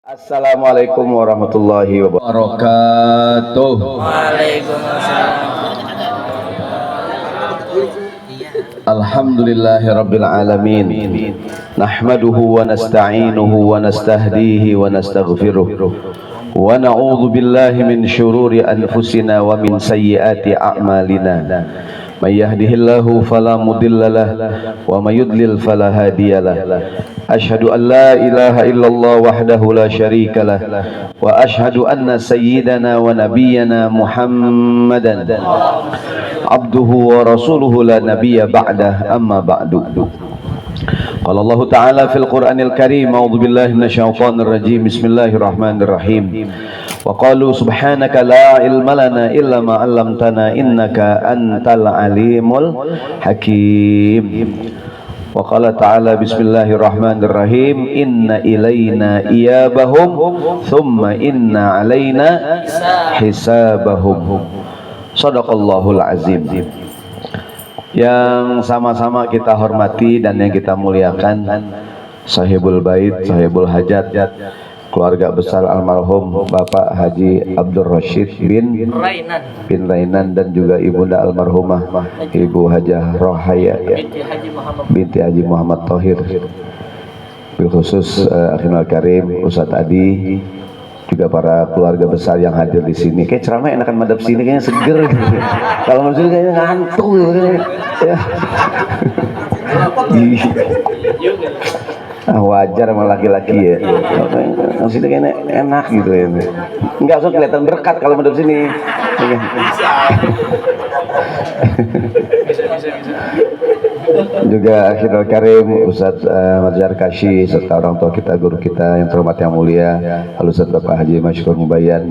Assalamualaikum warahmatullahi wabarakatuh. Waalaikumsalam. Alhamdulillahi rabbil alamin. Nahmaduhu wa nasta'inuhu wa nastahdihi wa nastaghfiruh. Wa na'udzu billahi min syururi anfusina wa min sayyiati a'malina. May yahdihillahu fala mudhillalah wa may yudlil fala hadiyalah. Asyhadu an la ilaha illallah wahdahu la syarikalah wa asyhadu anna sayyidana wa nabiyyana Muhammadan abduhu wa rasuluhu la nabiyya ba'dah, amma ba'du. Qala Allah Ta'ala fil Qur'anil Karim, a'udzu billahi minasyaitonir rajim. Bismillahirrahmanirrahim. Wa qalu subhanaka la ilma lana illa ma 'allamtana innaka antal alimul hakim. Wa qala ta'ala bismillahirrahmanirrahim, inna ilayna iyabahum thumma inna alayna hisabahum. Shadaqallahul azim. Yang sama-sama kita hormati dan yang kita muliakan sahibul bait, sahibul hajat, keluarga besar almarhum Bapak Haji Abdul Rashid bin Rainan dan juga ibunda almarhumah Ibu Hajah Rohaya binti Haji Muhammad Thohir, bil khusus Akhirul Karim Ustadz Adi, juga para keluarga besar yang hadir di sini. Kayak ceramah enakan madhab sini, kayaknya seger gitu. Kalau masuk kayaknya ngantuk gitu. Ya. Wajar sama laki-laki ya. Kalau sini kayaknya enak gitu ya. Enggak usah kelihatan berkat kalau madhab sini. Juga Akhirul Karim Ustadz Marjar Kashi serta orang tua kita, guru kita yang terhormat yang mulia Ustadz Bapak Haji Masykur Mubayan,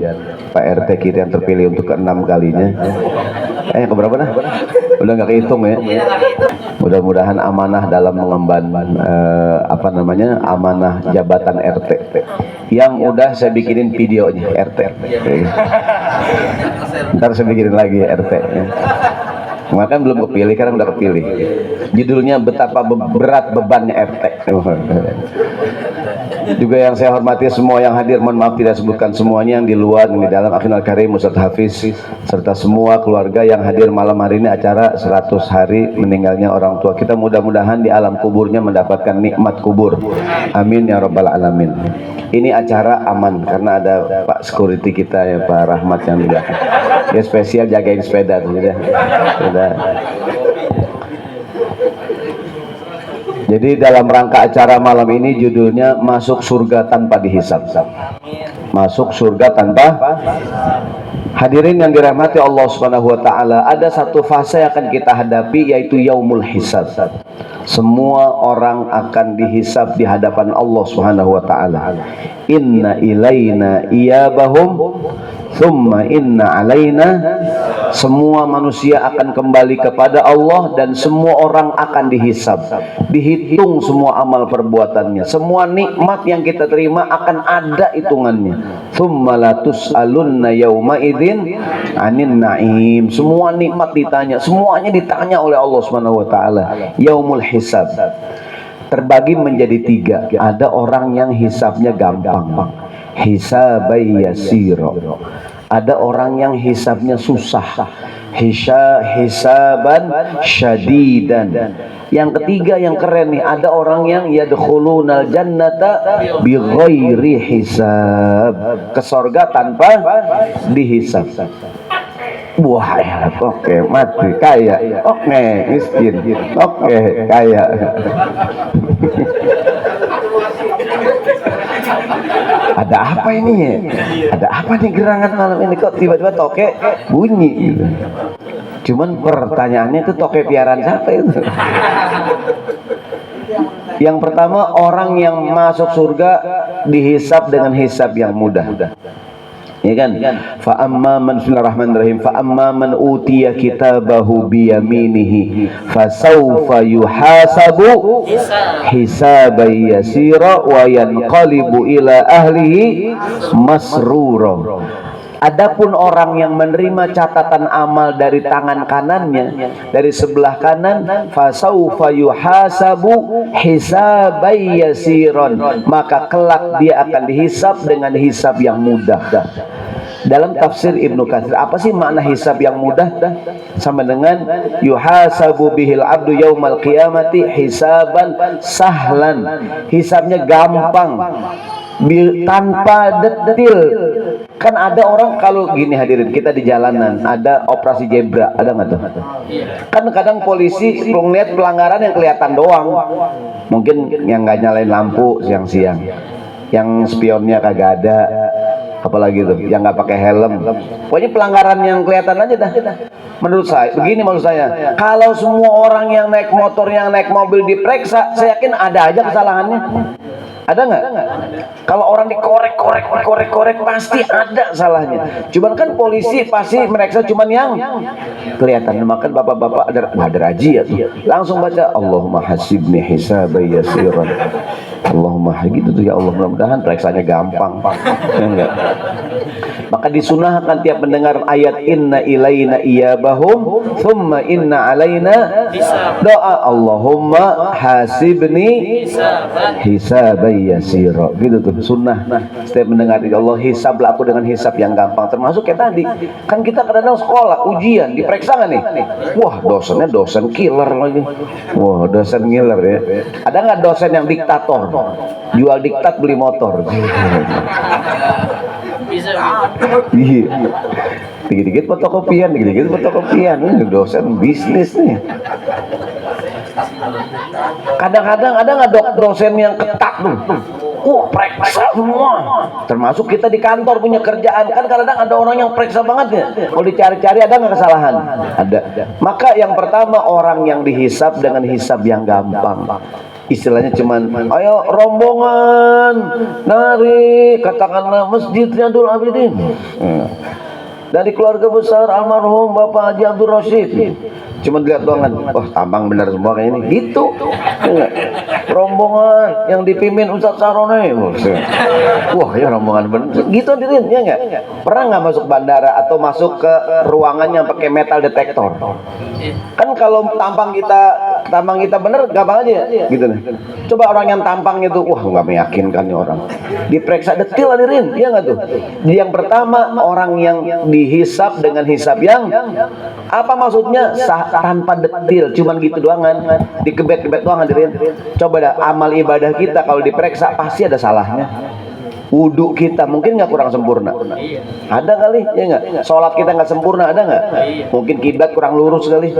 Pak RT kita yang terpilih untuk ke-6 kalinya. Keberapa dah? Udah nggak kehitung ya. Mudah-mudahan amanah dalam mengemban amanah jabatan RT. Yang udah saya bikinin videonya RT. Ntar saya bikinin lagi RT ya. Kemarin belum kepilih, sekarang udah kepilih. Judulnya betapa berat bebannya RT. Juga yang saya hormati semua yang hadir, mohon maaf tidak sebutkan semuanya, yang di luar yang di dalam, Akhirul Karim Ustadz Hafiz serta semua keluarga yang hadir malam hari ini acara 100 hari meninggalnya orang tua kita. Mudah-mudahan di alam kuburnya mendapatkan nikmat kubur, amin ya rabbal alamin. Ini acara aman karena ada Pak security kita ya, Pak Rahmat yang juga ya spesial jagain sepeda tuh ya. Jadi dalam rangka acara malam ini judulnya Masuk Surga Tanpa Dihisab. Masuk surga tanpa. Hadirin yang dirahmati Allah Subhanahu wa taala, ada satu fase yang akan kita hadapi, yaitu yaumul hisab. Semua orang akan dihisab di hadapan Allah Subhanahu wa taala. Inna ilaina iyabahum thumma inna alaina. Semua manusia akan kembali kepada Allah dan semua orang akan dihisab. Dihitung semua amal perbuatannya. Semua nikmat yang kita terima akan ada hitungannya. Tsumma la tus'alunna yauma idzin 'anin na'im. Semua nikmat ditanya, semuanya ditanya oleh Allah Subhanahu wa taala. Yaumul hisab terbagi menjadi 3. Ada orang yang hisabnya gampang, hisabai yasiro. Ada orang yang hisabnya susah, hisaban syadidan. Yang ketiga yang keren nih, ada orang yang yadkhulunal jannata bighairi hisab, ke surga tanpa dihisab. Wah ya, oke, mati kaya, oke, miskin, oke, kaya. Ada apa ini ya? Ada apa nih gerangan malam ini, kok tiba-tiba toke bunyi gitu. Cuman pertanyaannya itu toke piaraan siapa itu? Yang pertama, orang yang masuk surga dihisab dengan hisab yang mudah. Ya kan? Fa amma man, bismillahirrahmanirrahim, fa amma man utiya kitabahu bi yaminihi fa sawfa yuhasabu hisaban yasira wa yanqalibu ila ahlihi masrura. Adapun orang yang menerima catatan amal dari tangan kanannya, dari sebelah kanan, fasaufa yuhasabu hisabai yasiron, maka kelak dia akan dihisab dengan hisab yang mudah. Dalam tafsir Ibnu Katsir, apa sih makna hisab yang mudah? Sama dengan yuhasabu bihil abdu yaumal qiyamati hisaban sahlan, hisabnya gampang, tanpa detil. Kan ada orang kalau gini, hadirin, kita di jalanan ada operasi zebra, ada nggak tuh? Kan kadang polisi melihat pelanggaran yang kelihatan doang, mungkin yang nggak nyalain lampu siang-siang, yang spionnya kagak ada, apalagi tuh yang nggak pakai helm, pokoknya pelanggaran yang kelihatan aja dah. Menurut saya begini, maksud saya, kalau semua orang yang naik motor, yang naik mobil diperiksa, saya yakin ada aja kesalahannya. Ada nggak? Kalau orang dikorek pasti ada salahnya. Cuman kan polisi pasti meriksa cuman yang kelihatan. Makan bapak-bapak ada raji ya tuh, langsung baca Allahumma hasibni hisabai yasiran. Allahumma, gitu tuh ya Allah, mudah-mudahan periksanya gampang. Ya enggak? Maka disunahkan tiap mendengar ayat inna ilaina iyabahum thumma inna alaina doa Allahumma hasibni hisabai yasira, gitu tuh sunnah. Setiap mendengar ya Allah hisablah aku dengan hisab yang gampang. Termasuk kayak tadi kan kita kadang-kadang sekolah ujian diperiksa nggak nih, wah dosennya dosen killer lagi, wah dosen killer ya. Ada nggak dosen yang diktator, jual diktat beli motor? Iya, dikit-dikit fotokopian, dikit-dikit fotokopian. Ini dosen bisnis nih. Kadang-kadang ada nggak dosen yang ketat tuh, periksa semua. Termasuk kita di kantor punya kerjaan, kan kadang-kadang ada orang yang periksa banget ya. Kalau dicari-cari ada nggak kesalahan? Ada. Maka yang pertama, orang yang dihisab dengan hisab yang gampang. Istilahnya cuman ayo rombongan nari, katakanlah Masjidnya Abdul Abidin, dari keluarga besar almarhum Bapak Haji Abdul Rashid. Cuma dilihat doang kan, wah tambang benar semua kayak ini, gitu. Rombongan yang dipimpin Ustadz Sarone, wah ya rombongan bener, gitu dirin, ya nggak? Pernah nggak masuk bandara atau masuk ke ruangan yang pakai metal detektor? Kan kalau tampang kita bener, gampang aja ya, gitu nih. Coba orang yang tampangnya tuh, wah nggak meyakinkan nih orang, diperiksa detil dirin, ya nggak tuh? Yang pertama, orang yang dihisab dengan hisab yang apa maksudnya? Tanpa detil, cuman gitu doang kan, dikebet-kebet doang hadirin. Coba dah, amal ibadah kita kalau diperiksa pasti ada salahnya. Wudhu kita mungkin nggak kurang sempurna, ada kali, ya nggak? Sholat kita nggak sempurna, ada nggak? Mungkin kiblat kurang lurus kali,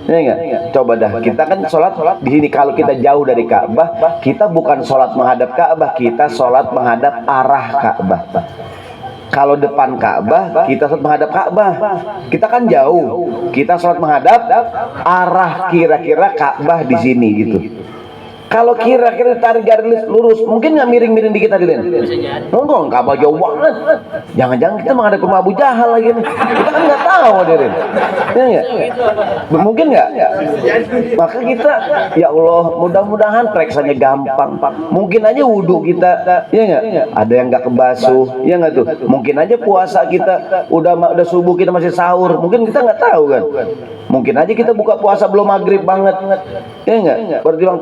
ya nggak? Coba dah, kita kan sholat di sini, kalau kita jauh dari Ka'bah, kita bukan sholat menghadap Ka'bah, kita sholat menghadap arah Ka'bah. Kalau depan Ka'bah, kita sholat menghadap Ka'bah. Kita kan jauh, kita sholat menghadap arah kira-kira Ka'bah di sini gitu. Kalau kira-kira tarik garis lurus, mungkin nggak miring-miring dikit tadi Len? Nongkrong Ka'bah jauh banget. Jangan-jangan kita menghadap ke rumah Abu Jahal lagi nih. Kita kan nggak tahu Dirin. Ya nggak? Mungkin nggak? Maka kita, ya Allah, mudah-mudahan periksanya gampang. Mungkin aja wudhu kita, ya nggak? Ada yang nggak kebasuh, ya nggak tuh? Mungkin aja puasa kita udah subuh kita masih sahur. Mungkin kita nggak tahu kan? Mungkin aja kita buka puasa belum maghrib banget, ya nggak? Berarti bang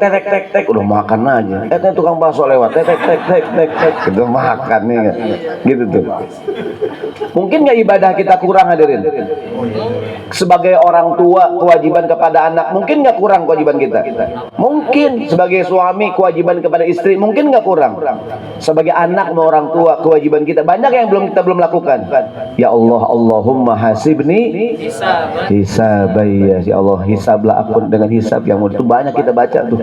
tek udah makan aja. Tukang bakso lewat, tek udah makan, ya nggak? Gitu tuh. Mungkin nggak ibadah kita kurang hadirin? Sebagai orang tua, kewajiban kepada anak, mungkin nggak kurang kewajiban kita? Mungkin. Sebagai suami, kewajiban kepada istri, mungkin nggak kurang? Sebagai anak sama orang tua, kewajiban kita banyak yang kita belum lakukan. Ya Allah, Allahumma hasibni hisabai, ya Allah, hisablah aku dengan hisab yang mudah. Itu banyak kita baca tuh.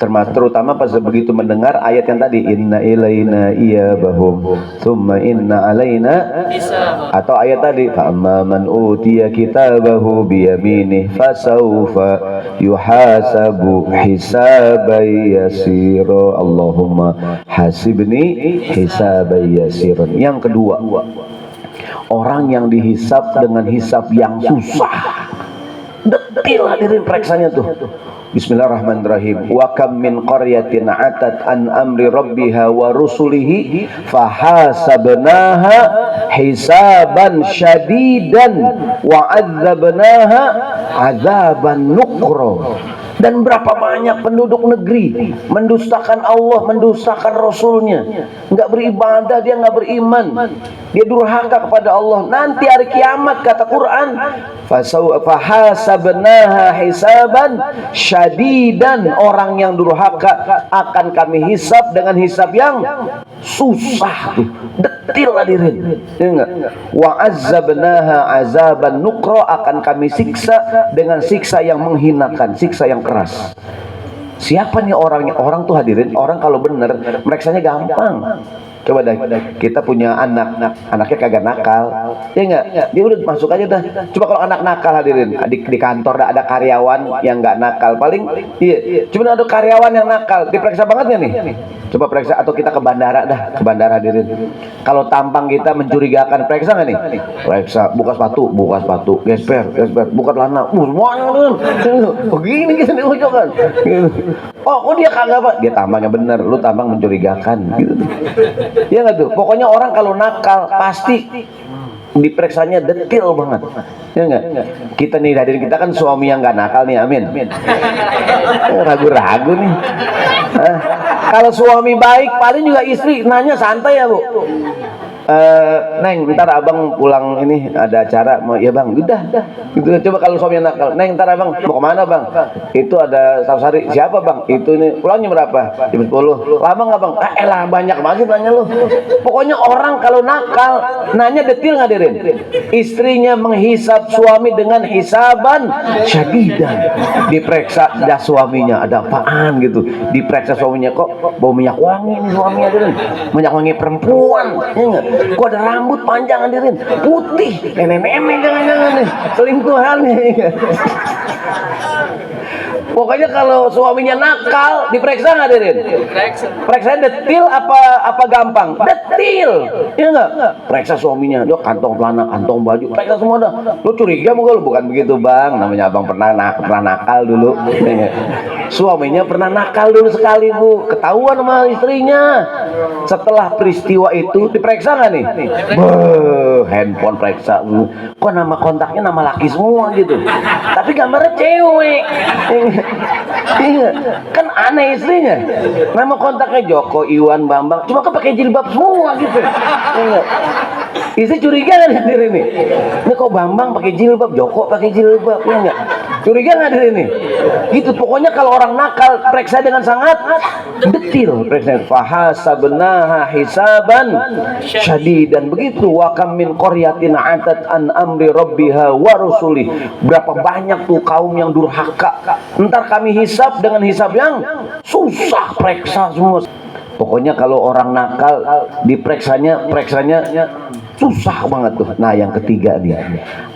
Terutama pas begitu mendengar ayat yang tadi inna ilaina iyabahum thumma inna alaina, atau ayat tadi fa'amma man utiya kitabahu biyaminih fasawfa yuhasabu hisabai yasira. Allahumma hasibni hisabai yasiran. Yang kedua, orang yang dihisab dengan hisab yang susah, detil hadirin periksanya tuh. Bismillahirrahmanirrahim. Wa kam min qaryatin atat an amri rabbiha wa rusulihi fahasabnaha hisaban syadidan wa adzabnaha azaban nukra. Dan berapa banyak penduduk negeri mendustakan Allah, mendustakan Rasulnya, nggak beribadah, dia nggak beriman, dia durhaka kepada Allah. Nanti hari kiamat kata Quran, fahasabnaha hisaban syadidan, orang yang durhaka akan kami hisab dengan hisab yang susah, detil hadirin. Wa azzabnaha azaban nukra, akan kami siksa dengan siksa yang menghinakan, siksa yang keras. Siapa nih orangnya? Orang tuh hadirin, orang kalau bener mereksanya gampang. Coba dah, kita punya anaknya kagak nakal, ya enggak? Dia udah masuk aja dah. Coba kalau anak nakal hadirin, di kantor ada karyawan yang nggak nakal, paling iya. Cuma ada karyawan yang nakal, diperiksa banget ya nih. Coba periksa, atau kita ke bandara dah, ke bandara hadirin. Kalau tampang kita mencurigakan, periksa nggak nih? Periksa, buka sepatu, gesper, buka celana, semuanya begini gitu nih kan. Oh, kok dia kagak pak? Dia tampangnya bener, lu tampang mencurigakan, gitu. Ya nggak tuh, pokoknya orang kalau nakal pasti diperiksanya detail banget, ya nggak? Kita nih hadirin, kita kan suami yang nggak nakal nih, amin. Ragu-ragu nih. Kalau suami baik, paling juga istri nanya santai ya bu. Neng, ntar abang pulang ini ada acara, mau ya bang, udah gitu. Coba kalau suaminya nakal, Neng, ntar abang mau kemana bang? Itu ada safari, siapa bang? Itu nih, pulangnya berapa? Jam 10. Lama nggak bang? Elah, banyak banget nanya lu. Pokoknya orang kalau nakal nanya detail hadirin. Istrinya menghisap suami dengan hisaban syadidan, diperiksa dah suaminya ada apaan gitu, diperiksa suaminya, kok bau minyak wangi nih suaminya hadirin, minyak wangi perempuan, ya enggak? Kok ada rambut panjang hadirin, putih, nenek-nenek jangan-jangan nih, selingkuhan nih. Pokoknya kalau suaminya nakal diperiksa nggak hadirin? Periksa detail apa gampang? Detail, ya nggak? Periksa suaminya, dia kantong celana, kantong baju, periksa semua dah. Lu curiga mau lu? Bukan begitu bang, namanya abang pernah nakal dulu. Suaminya pernah nakal dulu sekali bu, ketahuan sama istrinya. Setelah peristiwa itu diperiksa nggak nih? Handphone periksa, kok nama kontaknya nama laki semua gitu, tapi gambarnya cewek. Iya, kan aneh istrinya. Nama kontaknya Joko, Iwan, Bambang, cuma kan pakai jilbab semua gitu. Iya. Istri curiga nggak diri ini? Ini kok Bambang pakai jilbab, Joko pakai jilbab, ya nggak? Curiga nggak diri ini? Gitu. Pokoknya kalau orang nakal periksa dengan sangat detail. Periksa fahasabnaha hisaban syadidan, begitu. Wa kam min qaryatin atat an amri rabbiha wa rusulih. Berapa banyak tuh kaum yang durhaka, ntar kami hisab dengan hisab yang susah, periksa semua. Pokoknya kalau orang nakal diperiksanya susah banget tuh. Nah yang ketiga dia,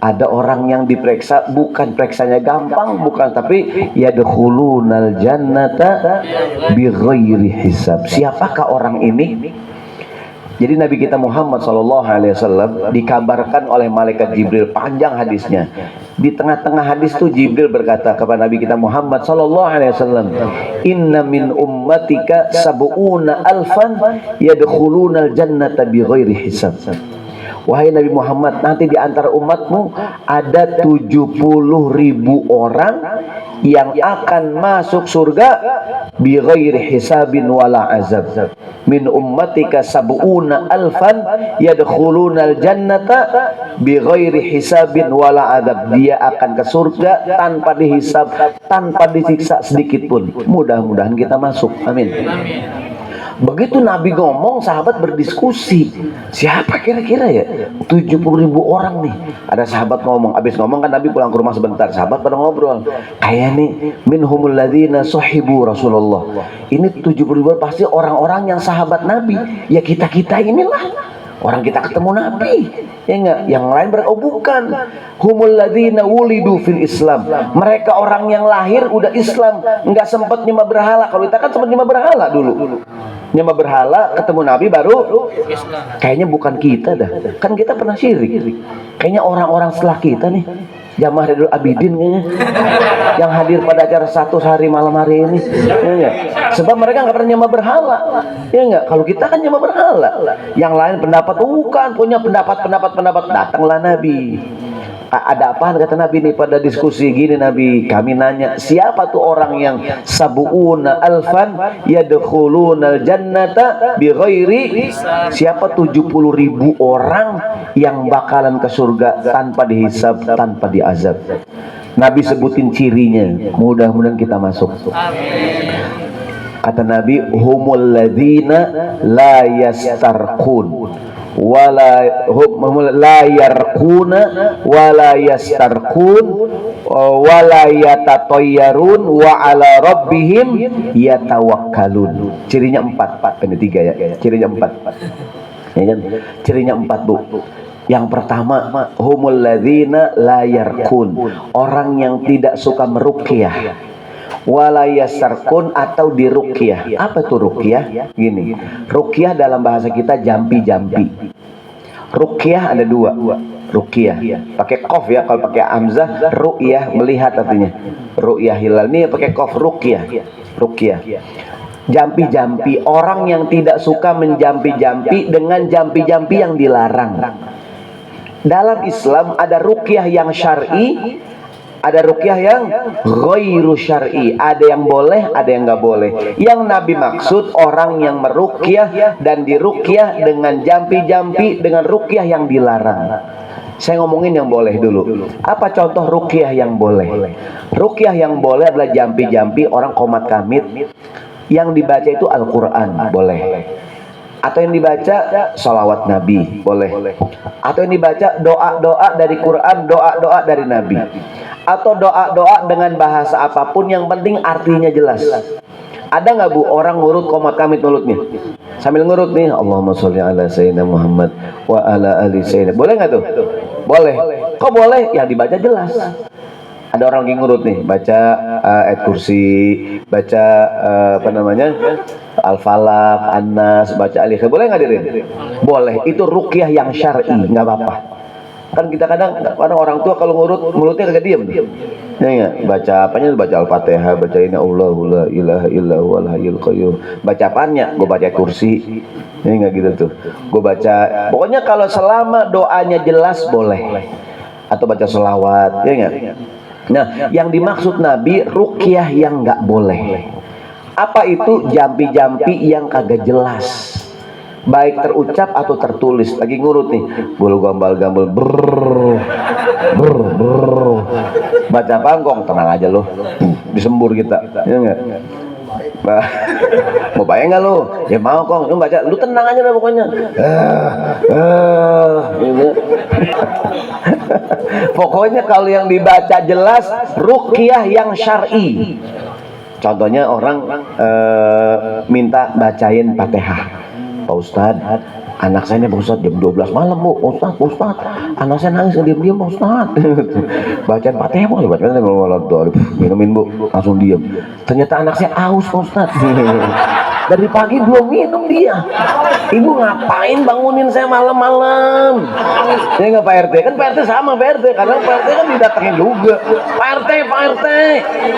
ada orang yang diperiksa bukan periksanya gampang, bukan, tapi yadkhulunal jannata bighairi hisab. Siapakah orang ini? Jadi Nabi kita Muhammad SAW dikabarkan oleh malaikat Jibril, panjang hadisnya. Di tengah-tengah hadis tuh Jibril berkata kepada Nabi kita Muhammad SAW, Inna min ummatika sab'una alfan yadkhulunal jannata bighairi hisab. Wahai Nabi Muhammad, nanti di antara umatmu ada 70.000 orang yang akan masuk surga bighairi hisabin wala azab. Min ummatika sab'una alfan yadkhulunal jannata bighairi hisabin wala azab. Dia akan ke surga tanpa dihisab, tanpa disiksa sedikit pun. Mudah-mudahan kita masuk. Amin. Begitu Nabi ngomong, sahabat berdiskusi, siapa kira-kira ya 70.000 orang nih. Ada sahabat ngomong, habis ngomong kan Nabi pulang ke rumah sebentar, sahabat pada ngobrol, kayak nih minhumul ladzina sahibu Rasulullah. Ini 70.000 pasti orang-orang yang sahabat Nabi. Ya kita-kita inilah orang kita ketemu Nabi, ya enggak? Yang lain bukan. Humul ladzina wulidu fil Islam. Mereka orang yang lahir udah Islam, enggak sempat nyembah berhala. Kalau kita kan sempat nyembah berhala dulu. Nyembah berhala, ketemu Nabi baru Islam. Kayaknya bukan kita dah. Kan kita pernah syirik. Kayaknya orang-orang setelah kita nih. Jamaah Ridul Abidin kayaknya yang hadir pada acara satu hari malam hari ini, ya enggak? Sebab mereka nggak pernah nyembah berhala, ya enggak? Kalau kita kan nyembah berhala, yang lain pendapat bukan punya pendapat, datanglah Nabi. Ada apa kata Nabi nih pada diskusi gini? Nabi kami nanya, siapa tuh orang yang sabuuna alfan yadkhulunal jannata bighairi, siapa 70.000 orang yang bakalan ke surga tanpa dihisab, tanpa diazab. Nabi sebutin cirinya, mudah-mudahan kita masuk. Kata Nabi, humul ladzina la yastarqun wala la yarquna wala yastarqun wala yatatayyarun wa ala rabbihim yatawakkalun. Cirinya 4, ini 3 ya. Cirinya 4. Ya kan? Cirinya 4, Bu. Yang pertama, humul ladzina la yarqun, orang yang tidak suka meruqyah. Wala yasarkun, atau diruqyah. Apa itu ruqyah? Gini, ruqyah dalam bahasa kita jampi-jampi. Ruqyah ada 2. Ruqyah pakai qaf ya, kalau pakai hamzah ru'yah melihat artinya. Ru'yah hilal, ini pakai qaf ruqyah. Ruqyah jampi-jampi, orang yang tidak suka menjampi-jampi dengan jampi-jampi yang dilarang. Dalam Islam ada ruqyah yang syar'i, ada ruqyah yang ghairu syar'i, ada yang boleh, ada yang nggak boleh. Yang Nabi maksud orang yang meruqyah dan diruqyah dengan jampi-jampi, dengan ruqyah yang dilarang. Saya ngomongin yang boleh dulu. Apa contoh ruqyah yang boleh? Ruqyah yang boleh adalah jampi-jampi orang komat kamit, yang dibaca itu Al-Quran, boleh. Atau yang dibaca salawat Nabi, boleh. Atau yang dibaca doa-doa dari Quran, doa-doa dari Nabi. Atau doa-doa dengan bahasa apapun, yang penting artinya jelas. Ada nggak Bu orang ngurut komat kamit mulutnya sambil ngurut nih, Allahumma sholli ala sayyidina Muhammad wa ala ali sayyidina, boleh nggak tuh? Boleh. Kok boleh? Yang dibaca jelas. Ada orang yang ngurut nih, baca ayat kursi, baca apa namanya, Al-Falaq, An-Nas, baca Al-Ikhlas, boleh nggak dirin? Boleh. Itu ruqyah yang syar'i, nggak apa-apa. Kan kita kadang orang tua kalau ngurut mulutnya kagak diem, ya enggak? Baca apanya? Baca Al-Fatihah, baca inna Allahu la ilaha illa huwal hayyul qayyum. Baca apanya? Gue baca kursi, ya enggak gitu tuh. Gue baca, pokoknya kalau selama doanya jelas boleh. Atau baca selawat, ya enggak? Nah, yang dimaksud Nabi ruqyah yang nggak boleh. Apa itu? Jampi-jampi yang kagak jelas, baik terucap atau tertulis. Lagi ngurut nih, bulu gambal-gambal baca pangkong, tenang aja lo, disembur kita, ya enggak? Mau bayang nggak lo? Ya mau kong, lu baca, lu tenang aja lah pokoknya. Gitu. Pokoknya kalau yang dibaca jelas, ruqyah yang syar'i. Contohnya orang minta bacain Fatihah. Pak Ustadz, anak saya ini Pak Ustadz jam 12 malam Bu, Ustadz, anak saya nangis diam-diam Pak Ustadz. Bacaan Fatihah Bu, minumin Bu, langsung diam. Ternyata anak saya aus Pak Ustadz. Dari pagi belum minum dia. Ibu ngapain bangunin saya malam-malam? Ya nggak Pak RT? Kan Pak RT sama Pak RT, karena Pak RT kan didatengin juga. Pak RT,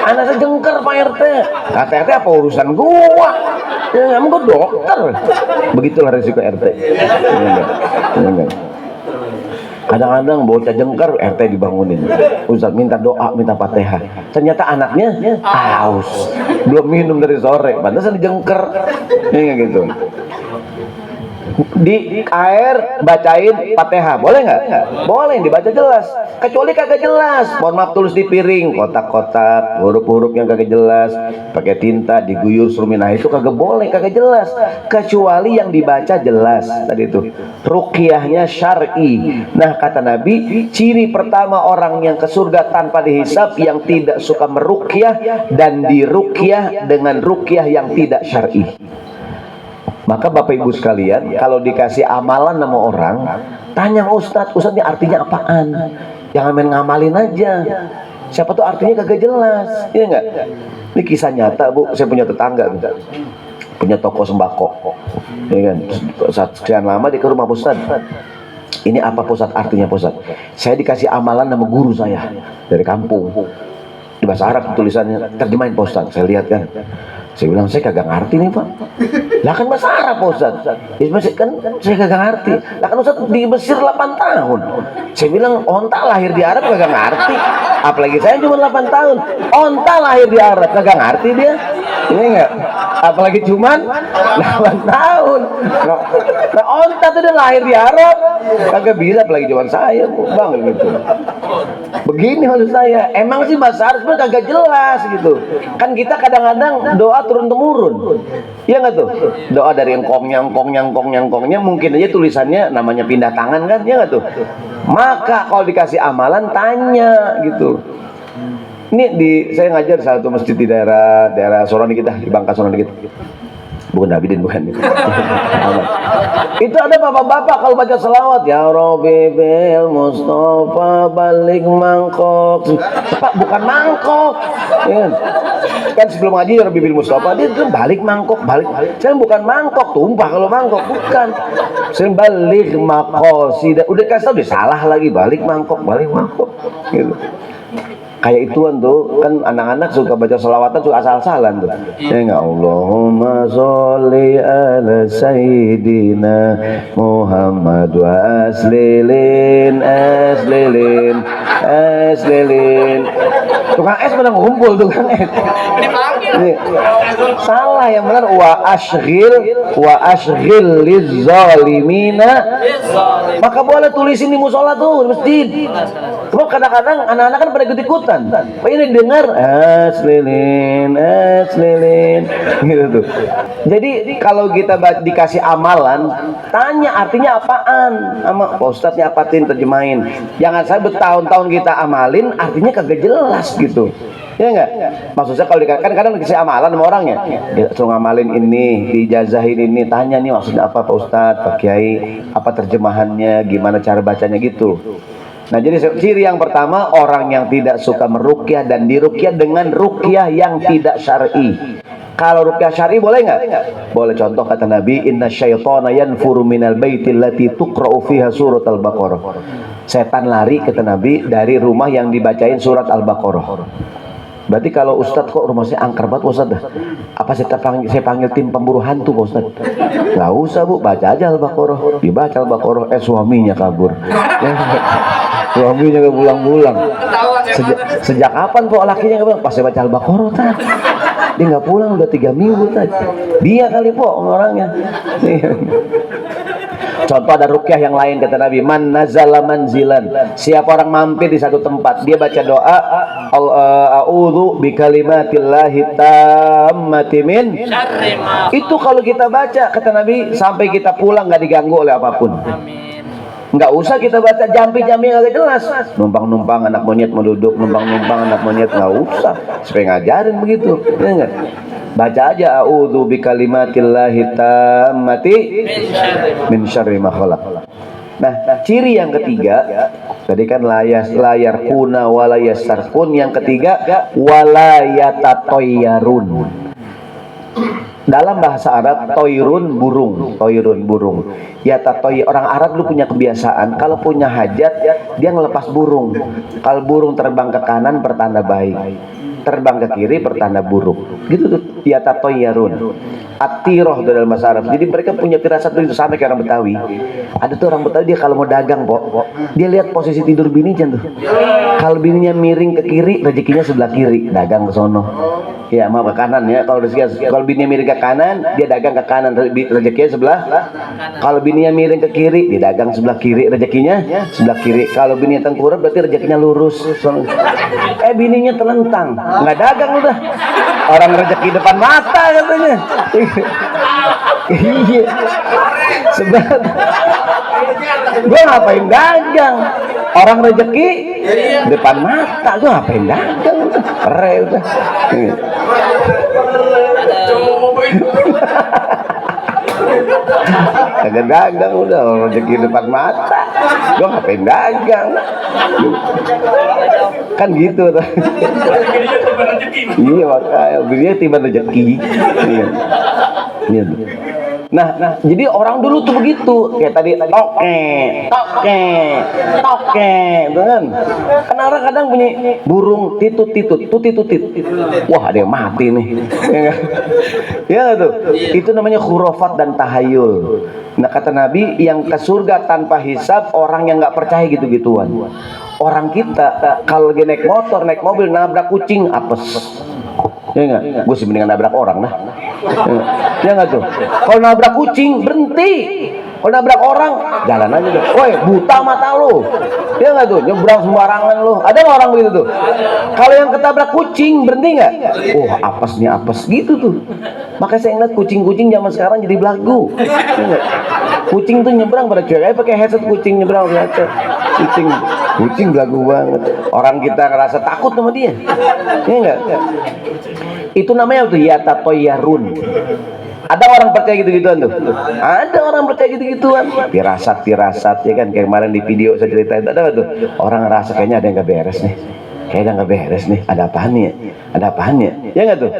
anak saya jengker Pak RT. Kata RT apa urusan gua? Ya emang gua dokter. Begitulah risiko RT. Ya enggak. Kadang-kadang bocah jengker RT dibangunin, Ustaz minta doa, minta Fatihah. Ternyata anaknya haus, belum minum dari sore, pantasan dijengker. Ini gitu. Di air bacain Fatihah, boleh nggak? Boleh, dibaca jelas. Kecuali kagak jelas, mohon maaf, tulis di piring, kotak-kotak, huruf-huruf yang kagak jelas, pakai tinta diguyur suruh minah, itu kagak boleh, kagak jelas. Kecuali yang dibaca jelas. Tadi itu ruqyahnya syar'i. Nah kata Nabi, ciri pertama orang yang ke surga tanpa dihisab, yang tidak suka meruqyah dan diruqyah dengan ruqyah yang tidak syar'i. Maka Bapak Ibu sekalian, kalau dikasih amalan sama orang, tanya Ustadz ini artinya apaan? Jangan main ngamalin aja. Siapa tuh artinya kagak jelas, iya nggak? Ini kisah nyata Bu, saya punya tetangga, punya toko sembako, ya kan? Saat sekian lama dia ke rumah Ustadz, Ini apa Pak Ustadz? Artinya Pak Ustadz, saya dikasih amalan sama guru saya dari kampung. Di bahasa Arab tulisannya, terjemahin Pak Ustadz. Saya lihat kan, saya bilang saya kagak ngerti nih Pak. Lah kan bahasa Arab Pak Ustadz. Ya, kan saya kagak ngerti. Lah kan Ustadz di Mesir 8 tahun. Saya bilang onta lahir di Arab kagak ngerti. Apalagi saya cuma 8 tahun. Onta lahir di Arab kagak ngerti dia. Ini enggak. Apalagi cuman 8 tahun. Nah, onta tuh udah lahir di Arab. Kagak bisa apalagi cuman saya Bang gitu. Begini maksud saya. Emang sih bahasa Arab sebenarnya kagak jelas gitu. Kan kita kadang-kadang doa turun temurun. Iya nggak tuh? Doa dari engkongnya mungkin aja tulisannya namanya pindah tangan kan? Iya nggak tuh? Maka kalau dikasih amalan tanya gitu. Ini saya ngajar satu masjid di daerah Soroni kita, di Bangka Soroni kita. Bukan Abidin, bukan. Itu ada bapak-bapak kalau baca selawat, ya Rabbi bil Mustafa balik mangkok. Pak, bukan mangkok. Ya. Kan sebelum ngaji ya Rabbi bil Mustafa dia tuh balik mangkok, balik. Saya bukan mangkok, tumpah kalau mangkok, bukan. Saya balik maqasid. Udah kasih tahu dia salah lagi, balik mangkok gitu. Kayak ituan tuh kan anak-anak suka baca selawatan suka asal-asalan tuh. Ya enggak, Allahumma sholli ala sayyidina Muhammad wa aslilin. Tukang es pada ngumpul tukang es. Salah, yang benar wa ashghil lizzalimina. Maka boleh tulisin di musola tuh di masjid. Cuma kadang-kadang anak-anak kan pada ikut-ikutan. Pak ini dengar aslilin gitu tuh. Jadi kalau kita dikasih amalan, tanya artinya apaan sama Pak Ustadznya, apatin terjemahin. Jangan saya bertahun-tahun kita amalin artinya kagak jelas gitu. Ya enggak? Maksudnya kalau dikatakan kadang dikasih amalan sama orangnya, dia suruh ngamalin ini, dijazahin ini, tanya nih maksudnya apa Pak Ustadz, Pak Kiai, apa terjemahannya, gimana cara bacanya gitu. Nah, jadi ciri yang pertama, orang yang tidak suka meruqyah dan diruqyah dengan ruqyah yang tidak syar'i. Kalau ruqyah syar'i boleh nggak? Boleh. Contoh kata Nabi, inna syaitana yanfuru minal baiti allati tuqra'u fiha surat al-Baqarah. Setan lari kata Nabi dari rumah yang dibacain surat al-Baqarah. Berarti kalau Ustadz kok rumah saya angker banget Ustadz dah. Apa saya panggil tim pemburu hantu Pak Ustadz? Nggak usah Bu, baca aja Al-Baqarah. Dibaca Al-Baqarah, suaminya kabur. Suaminya nggak pulang-pulang. Sejak kapan kok lakinya nggak pulang? Pas saya baca Al-Baqarah tak. Dia nggak pulang udah 3 minggu tadi. Dia kali po orangnya. Contoh ada ruqyah yang lain kata Nabi, man nazala manzilan. Siapa orang mampir di satu tempat, dia baca doa a'udzu bikalimatillahi tammati min syarri ma. Itu kalau kita baca kata Nabi sampai kita pulang nggak diganggu oleh apapun. Nggak usah kita baca jampi-jampi nggak jelas. Numpang-numpang anak monyet mau duduk, numpang-numpang anak monyet, nggak usah. Supaya ngajarin begitu, ya enggak? Baca aja a'udzu bikalimatillahi tammati min syarri ma khalaq. Nah, ciri yang ketiga tadi kan layar kuna walayasarkun, yang ketiga walayatatoyarun. Dalam bahasa Arab toirun burung. Ya tatoy, orang Arab dulu punya kebiasaan kalau punya hajat dia ngelepas burung. Kalau burung terbang ke kanan pertanda baik, terbang ke kiri pertanda buruk. Gitu tuh ya tatoyarun. Atiroh dalam bahasa Arab. Jadi mereka punya firasat itu sama kayak orang Betawi. Ada tuh orang Betawi dia kalau mau dagang, dia lihat posisi tidur bininya tuh. Kalau bininya miring ke kiri, rezekinya sebelah kiri, dagang ke sono. Ya, maaf ke kanan ya. Kalau bininya miring ke kanan, dia dagang ke kanan, rezekinya sebelah. Kalau bininya miring ke kiri, dia dagang sebelah kiri, rezekinya sebelah kiri. Kalau bininya tengkurap berarti rezekinya lurus. Bininya telentang, nggak dagang udah. Orang rezeki depan mata katanya. Iya. Sebab gue ngapain dagang? Orang rezeki depan mata, gue ngapain dagang? Keren udah. Kagak dagang udah, orang rezeki depan mata. Gue ngapain dagang? Kan gitu tuh. Iya makanya beliau tiba rezeki. Iya. Nah, jadi orang dulu tuh begitu, kayak tadi toke, gitu kan. Karena orang kadang punya burung titut, wah ada yang mati nih, ya tuh. Itu namanya khurafat dan tahayul. Nah kata Nabi, yang ke surga tanpa hisab orang yang nggak percaya gitu-gituan. Orang kita kalau lagi naik motor, naik mobil, nabrak kucing, apes. Ya enggak? Gue sih mendingan nabrak orang dah. Ya enggak tuh? Kalau nabrak kucing berhenti. Kalau nabrak orang jalan aja deh. Woi, buta mata lo. Ya enggak tuh? Nyebrang sembarangan lo. Ada nggak orang begitu tuh? Kalau yang ketabrak kucing berhenti nggak? Oh, apes gitu tuh. Makanya saya ingat kucing-kucing zaman sekarang jadi belagu. Ya enggak? Kucing tuh nyebrang pada cewek pakai headset, kucing nyebrang headset. Kucing belagu banget. Orang kita ngerasa takut sama dia. Ya enggak? Itu namanya tuh yatatoyarun. Ada orang percaya gitu-gituan tuh. Ada orang percaya gitu-gituan. Firasat ya kan, kayak kemarin di video saya ceritain ada tuh. Orang ngerasa kayaknya ada yang nggak beres nih. Kayaknya nggak beres nih. Ada apaan nih? Ada apaan ya? Ya nggak tuh?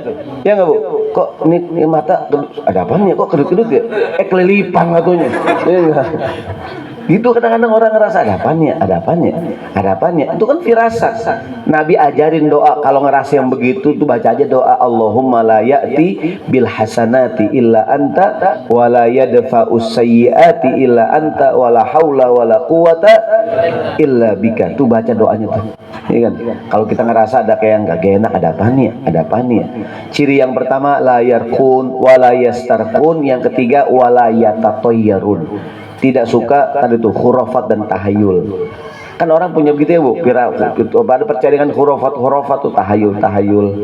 Ya nggak Bu? Kok ini mata ada apaan ya? Kok kedut-kedut ya? Kelilipan katanya. Ya nggak? Gitu kadang-kadang orang ngerasa ada apanya, itu kan firasat. Nabi ajarin doa kalau ngerasa yang begitu tuh baca aja doa Allahumma la ya'ti bil hasanati illa anta wa la yadfa'us sayyiati illa anta wa la haula wa la quwata illa bika. Tuh baca doanya tuh. Ya kan? Kalau kita ngerasa ada kayak yang enggak enak, ada apaan ya? Ciri yang pertama la yarkun wa la yastarkun, yang ketiga wa la yatatoyyarun. Tidak suka tadi tuh khurafat dan tahayul. Kan orang punya begitu ya Bu, pada percaya dengan khurafat tuh tahayul.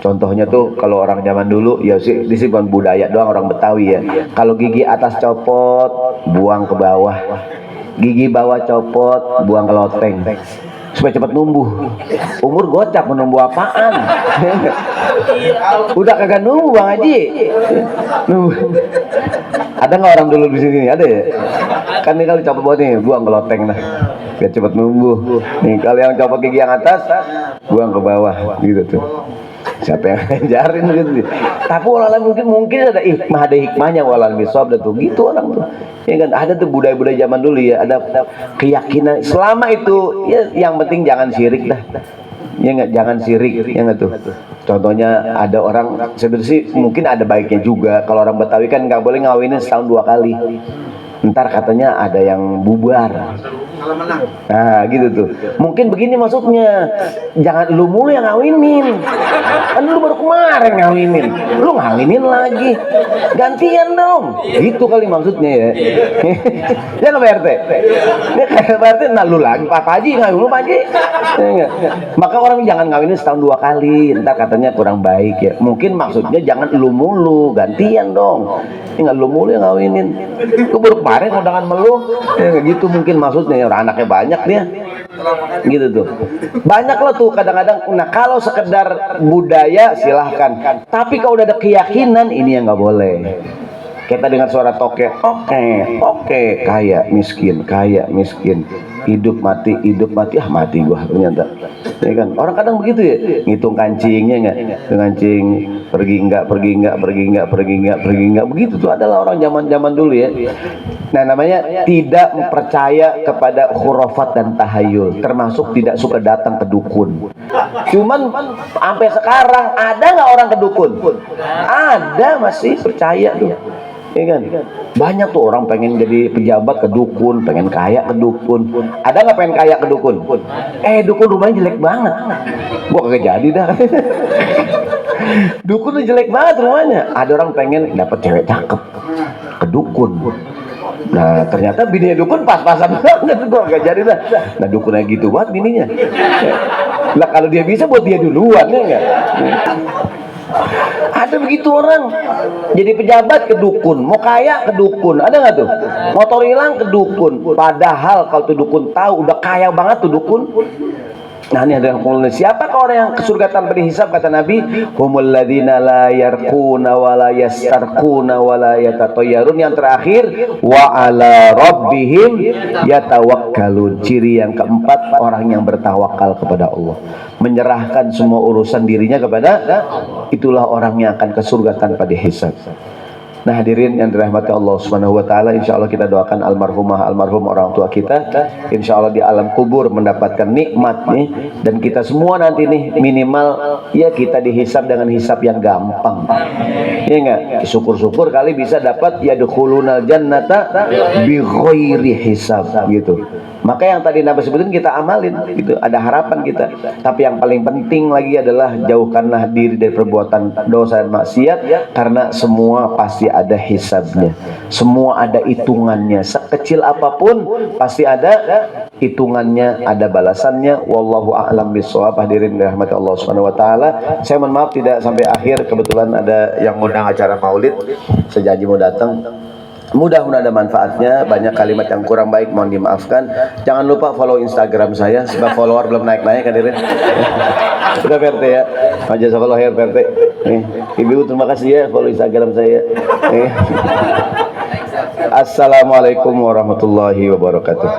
Contohnya tuh kalau orang zaman dulu ya sih di sini bukan budaya doang orang Betawi ya. Kalau gigi atas copot, buang ke bawah. Gigi bawah copot, buang ke loteng. Supaya cepat numbuh. Umur gocap menumbuh apaan? Udah kagak numbuh Bang Haji. Ada nggak orang dulu di sini? Ada ya? Kan nih kalau copot bawah nih, buang ke loteng lah. Biar cepat numbuh. Nih kalau yang copot gigi yang atas, buang ke bawah gitu tuh. Siapa yang ngajarin gitu? Tapi walau mungkin ada hikmahnya walau bisawab tuh gitu orang tuh. Ya kan ada tuh budaya-budaya zaman dulu ya, ada keyakinan selama itu ya yang penting jangan syirik dah. Ya enggak, jangan syirik, ya enggak tuh. Contohnya ada orang sebenarnya sih mungkin ada baiknya juga. Kalau orang Betawi kan nggak boleh ngawinin setahun 2 kali. Ntar katanya ada yang bubar. Nah gitu tuh. Mungkin begini maksudnya, jangan lu mulu yang ngawinin. Kan lu baru kemarin ngawinin, lu ngawinin lagi, gantian dong. Gitu kali maksudnya ya. Ya nggak Pak RT? Ya kayak Pak RT, nah lu lagi Pak Haji ngawin lu Pak Haji. Ya, maka orang jangan ngawinin setahun 2 kali. Ntar katanya kurang baik ya. Mungkin maksudnya jangan lu mulu, gantian dong. Ya nggak lu mulu yang ngawinin. Lu baru kemarin undangan melu. Ya gitu mungkin maksudnya ya. Anaknya banyak dia gitu tuh, banyak lah tuh kadang-kadang. Nah kalau sekedar budaya silahkan, tapi kalau udah ada keyakinan ini yang nggak boleh. Kita dengar suara toke, kaya miskin, hidup mati, mati gua ternyata. Ya kan orang kadang begitu ya, ngitung kancingnya nggak, kancing pergi enggak, begitu tuh adalah orang zaman dulu ya. Nah namanya tidak percaya kepada khurafat dan tahayul, termasuk tidak suka datang ke dukun. Cuman sampai sekarang ada nggak orang ke dukun? Ada, masih percaya tuh. Ya kan? Banyak tuh orang pengen jadi pejabat ke dukun, pengen kaya ke dukun. Ada nggak pengen kaya ke dukun? Dukun rumahnya jelek banget. Gua kagak jadi dah. Dukun tuh jelek banget rumahnya. Ada orang pengen dapat cewek cakep ke dukun. Nah ternyata bininya dukun pas-pasan banget. Gua kagak jadi dah. Nah dukunnya gitu banget bininya. Lah kalau dia bisa buat dia duluan ya enggak? Ada begitu orang jadi pejabat ke dukun, mau kaya ke dukun, ada nggak tuh? Motor hilang ke dukun, padahal kalau tuh dukun tahu udah kaya banget tuh dukun. Nah ini ada yang mulai, siapakah orang yang ke surga tanpa dihisab? Kata Nabi, humul ladzina la yarquna wa la yastarquna wa la yatatayyarun. Yang terakhir, wa ala rabbihim yatawakkalun. Ciri yang keempat, orang yang bertawakal kepada Allah, menyerahkan semua urusan dirinya kepada, itulah orang yang akan ke surga tanpa dihisab. Nah hadirin yang dirahmati Allah Subhanahu wa taala, insyaallah kita doakan almarhumah almarhum orang tua kita, insyaallah di alam kubur mendapatkan nikmat nih, dan kita semua nanti nih minimal ya kita dihisab dengan hisab yang gampang. Iya enggak? Syukur-syukur kali bisa dapat yadkhulunal jannata bi ghairi hisab gitu. Maka yang tadi Nabi sebutin kita amalin gitu, ada harapan kita. Tapi yang paling penting lagi adalah jauhkanlah diri dari perbuatan dosa dan maksiat, karena semua pasti ada hisabnya. Semua ada hitungannya. Sekecil apapun pasti ada hitungannya, ada balasannya. Wallahu a'lam bishawab. Hadirin dirahmati Allah Subhanahu wa taala. Saya mohon maaf tidak sampai akhir, kebetulan ada yang ngundang acara Maulid. Saya janji mau datang. Mudah-mudahan ada manfaatnya. Banyak kalimat yang kurang baik mohon dimaafkan. Jangan lupa follow Instagram saya, sebab follower belum naik-naik hadirin. Udah PRT ya. Jazakallahu khair PRT. Ibu terima kasih ya follow Instagram saya. Assalamualaikum warahmatullahi wabarakatuh.